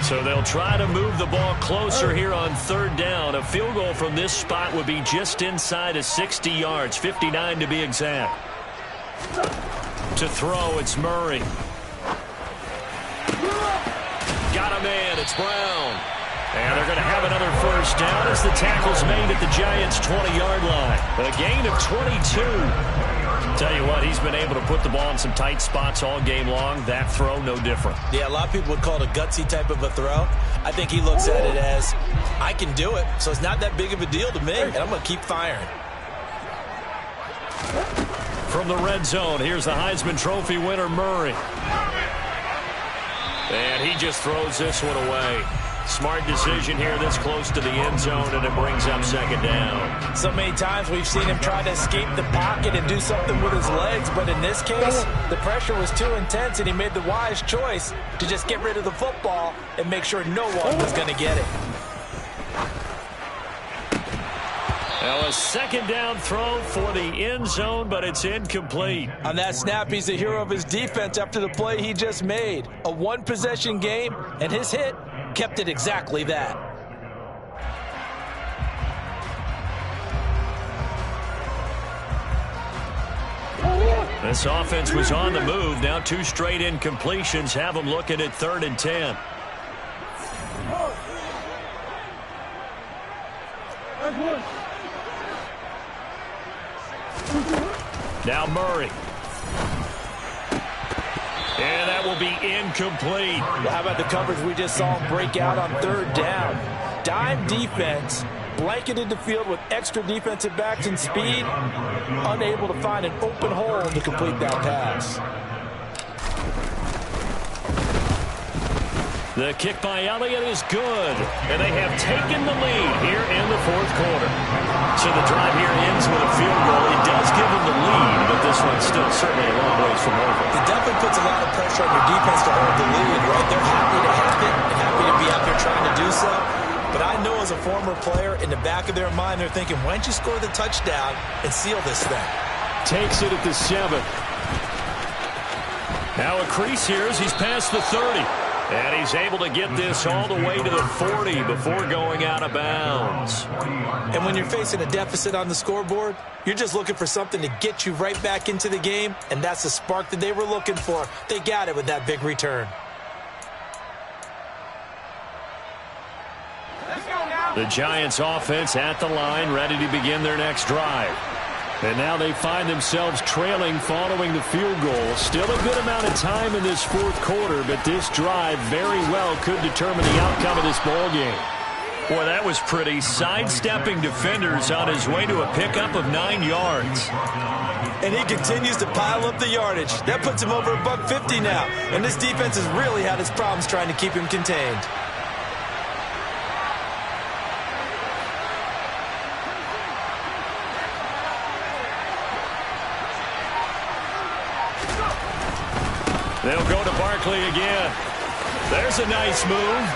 So they'll try to move the ball closer here on 3rd down. A field goal from this spot would be just inside of 60 yards, 59 to be exact. To throw, it's Murray. Got a man, it's Brown. And they're going to have another 1st down as the tackle's made at the Giants' 20-yard line. A gain of 22. Tell you what, he's been able to put the ball in some tight spots all game long. That throw, no different. Yeah, a lot of people would call it a gutsy type of a throw. I think he looks at it as, I can do it, so it's not that big of a deal to me, and I'm going to keep firing. From the red zone, here's the Heisman Trophy winner, Murray. And he just throws this one away. Smart decision here this close to the end zone, and it brings up 2nd down. So many times we've seen him try to escape the pocket and do something with his legs, but in this case, the pressure was too intense, and he made the wise choice to just get rid of the football and make sure no one was going to get it. Now a 2nd down throw for the end zone, but it's incomplete. On that snap, he's the hero of his defense after the play he just made. A one-possession game, and his hit kept it exactly that. This offense was on the move. Now 2 straight incompletions have them looking at 3rd and 10. Now Murray. And that will be incomplete. Well, how about the coverage we just saw him break out on 3rd down? Dime defense, blanketed the field with extra defensive backs and speed, unable to find an open hole to complete that pass. The kick by Elliott is good, and they have taken the lead here in the 4th quarter. So the drive here ends with a field goal. It does give them the lead, but this one's still certainly a long ways from over. It definitely puts a lot of pressure on your defense to hold the lead, right? They're happy to have it and happy to be out there trying to do so. But I know as a former player, in the back of their mind, they're thinking, why don't you score the touchdown and seal this thing? Takes it at the 7. Now a crease here as he's past the 30. And he's able to get this all the way to the 40 before going out of bounds. And when you're facing a deficit on the scoreboard, you're just looking for something to get you right back into the game, and that's the spark that they were looking for. They got it with that big return. The Giants offense at the line, ready to begin their next drive. And now they find themselves trailing following the field goal. Still a good amount of time in this fourth quarter, but this drive very well could determine the outcome of this ball game. Boy, that was pretty. Sidestepping defenders on his way to a pickup of 9 yards. And he continues to pile up the yardage. That puts him over $150 now. And this defense has really had its problems trying to keep him contained. They'll go to Barkley again. There's a nice move.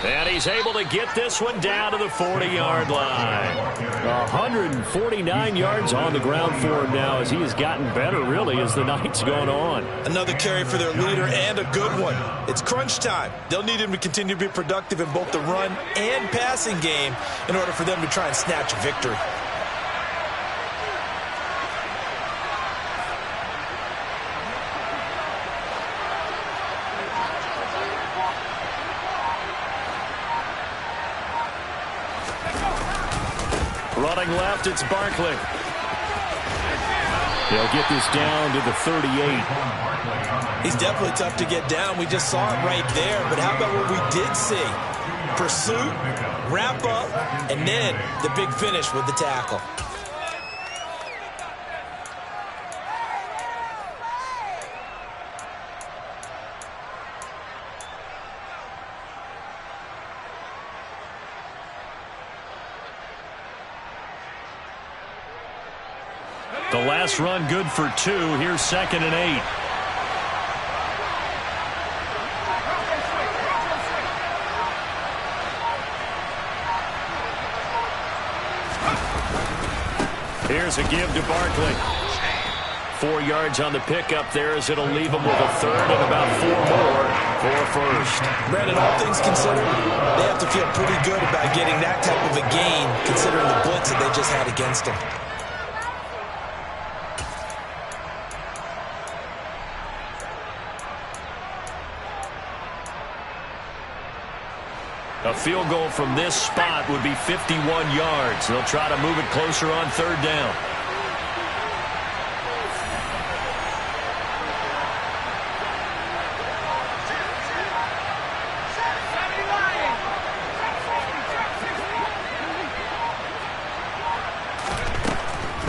And he's able to get this one down to the 40-yard line. 149 yards on the ground for him now as he has gotten better, really, as the night's gone on. Another carry for their leader and a good one. It's crunch time. They'll need him to continue to be productive in both the run and passing game in order for them to try and snatch a victory. Running left, it's Barkley. They'll get this down to the 38. He's definitely tough to get down. We just saw it right there. But how about what we did see? Pursuit, wrap up, and then the big finish with the tackle. The last run good for 2. Here's 2nd and 8. Here's a give to Barkley. 4 yards on the pickup there as it'll leave him with a 3rd and about 4 more for a first. Brandon, all things considered, they have to feel pretty good about getting that type of a gain considering the blitz that they just had against them. A field goal from this spot would be 51 yards. They'll try to move it closer on 3rd down.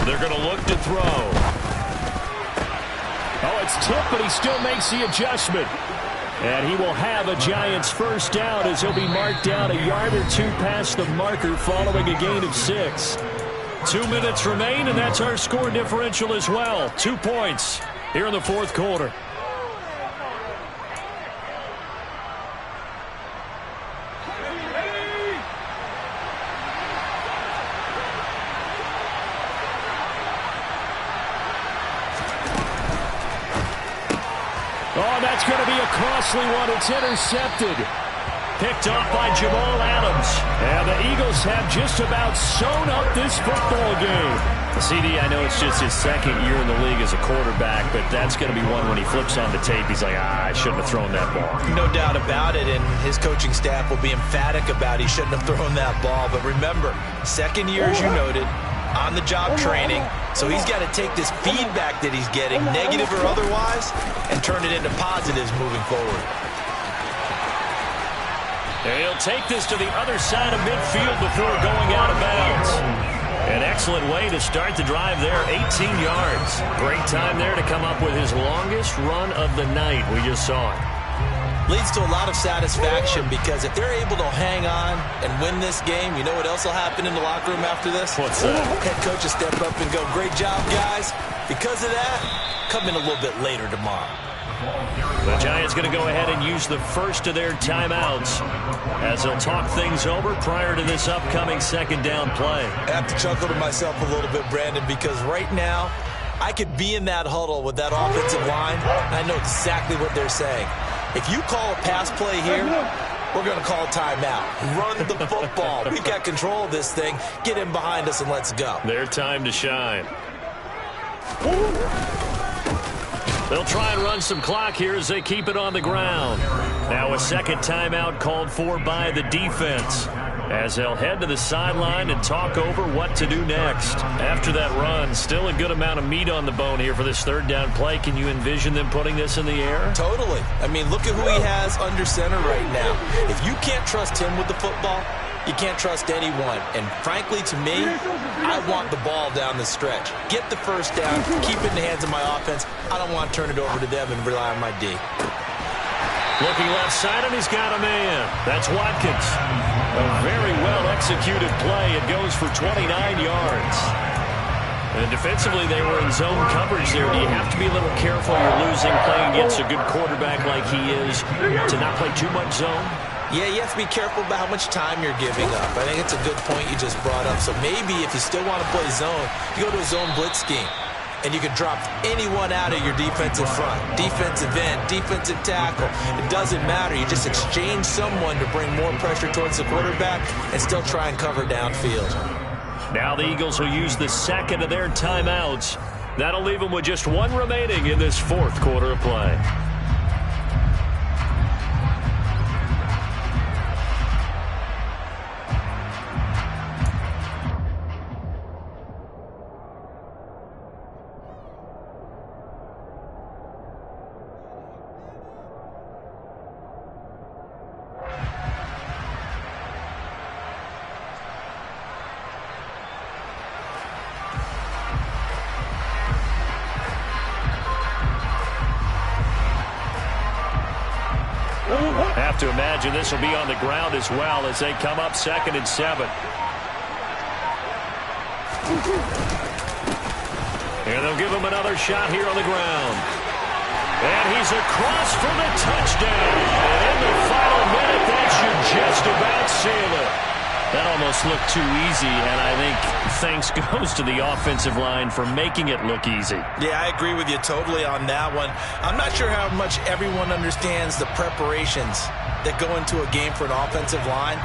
They're going to look to throw. Oh, it's tipped, but he still makes the adjustment. And he will have a Giants first down as he'll be marked down a yard or 2 past the marker following a gain of 6. 2 minutes remain, and that's our score differential as well. 2 points here in the fourth quarter. Oh, that's going to be a costly one. It's intercepted. Picked off by Jamal Adams. And the Eagles have just about sewn up this football game. CD, I know it's just his 2nd year in the league as a quarterback, but that's going to be one when he flips on the tape. He's like, I shouldn't have thrown that ball. No doubt about it, and his coaching staff will be emphatic about he shouldn't have thrown that ball. But remember, 2nd year, as you noted, on-the-job training, so he's got to take this feedback that he's getting, negative or otherwise, and turn it into positives moving forward. He'll take this to the other side of midfield before going out of bounds. An excellent way to start the drive there, 18 yards. Great time there to come up with his longest run of the night. We just saw it. Leads to a lot of satisfaction because if they're able to hang on and win this game, you know what else will happen in the locker room after this? What's that? Head coach will step up and go, great job, guys. Because of that, come in a little bit later tomorrow. The Giants going to go ahead and use the first of their timeouts as they'll talk things over prior to this upcoming 2nd down play. I have to chuckle to myself a little bit, Brandon, because right now I could be in that huddle with that offensive line, and I know exactly what they're saying. If you call a pass play here, we're going to call timeout. Run the football. We got control of this thing. Get in behind us and let's go. Their time to shine. They'll try and run some clock here as they keep it on the ground. Now a 2nd timeout called for by the defense. as they'll head to the sideline and talk over what to do next. After that run, still a good amount of meat on the bone here for this third down play. Can you envision them putting this in the air? Totally. I mean, look at who he has under center right now. If you can't trust him with the football, you can't trust anyone. And frankly, to me, I want the ball down the stretch. Get the first down, keep it in the hands of my offense. I don't want to turn it over to them and rely on my D. Looking left side, and he's got a man. That's Watkins. A very well-executed play. It goes for 29 yards. And defensively, they were in zone coverage there. Do you have to be a little careful? You're losing, playing against a good quarterback like he is, to not play too much zone? Yeah, you have to be careful about how much time you're giving up. I think it's a good point you just brought up. So maybe if you still want to play zone, you go to a zone blitz scheme. And you can drop anyone out of your defensive front. Defensive end, defensive tackle. It doesn't matter. You just exchange someone to bring more pressure towards the quarterback and still try and cover downfield. Now the Eagles will use the second of their timeouts. That'll leave them with just one remaining in this fourth quarter of play. Have to imagine this will be on the ground as well as they come up 2nd and 7. And they'll give him another shot here on the ground. And he's across for the touchdown. And in the final minute, that should just about seal it. That almost looked too easy, and I think thanks goes to the offensive line for making it look easy. Yeah, I agree with you totally on that one. I'm not sure how much everyone understands the preparations that go into a game for an offensive line,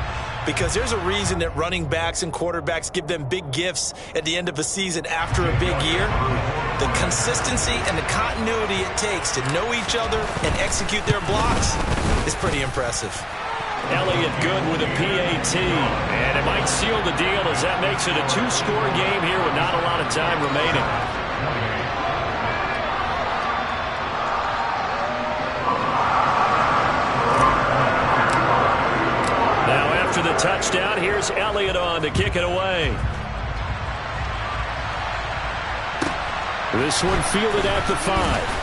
because there's a reason that running backs and quarterbacks give them big gifts at the end of a season after a big year. The consistency and the continuity it takes to know each other and execute their blocks is pretty impressive. Elliott good with a PAT, and it might seal the deal as that makes it a 2-score game here with not a lot of time remaining. Now after the touchdown, here's Elliott on to kick it away. This one fielded at the 5.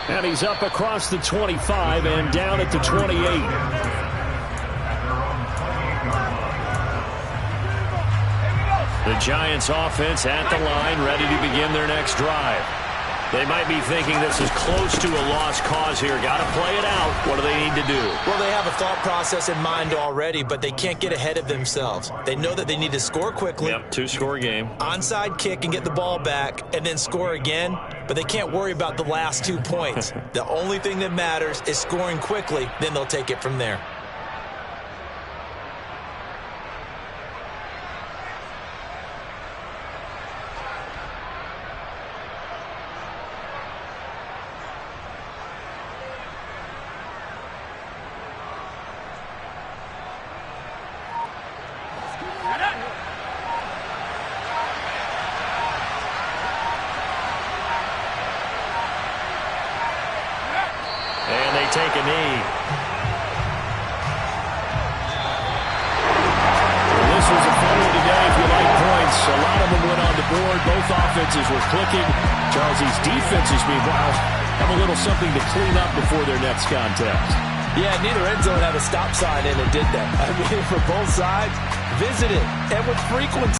And he's up across the 25 and down at the 28. The Giants offense at the line, ready to begin their next drive. They might be thinking this is close to a lost cause here. Got to play it out. What do they need to do? Well, they have a thought process in mind already, but they can't get ahead of themselves. They know that they need to score quickly. Yep, 2-score game. Onside kick and get the ball back and then score again, but they can't worry about the last 2 points. The only thing that matters is scoring quickly, then they'll take it from there. Take a knee. This was a fun one today if you like points. A lot of them went on the board. Both offenses were clicking. Charles's defenses, meanwhile, have a little something to clean up before their next contest. Yeah, neither end zone had a stop sign in it, did they? I mean, for both sides, visit it, and with frequency.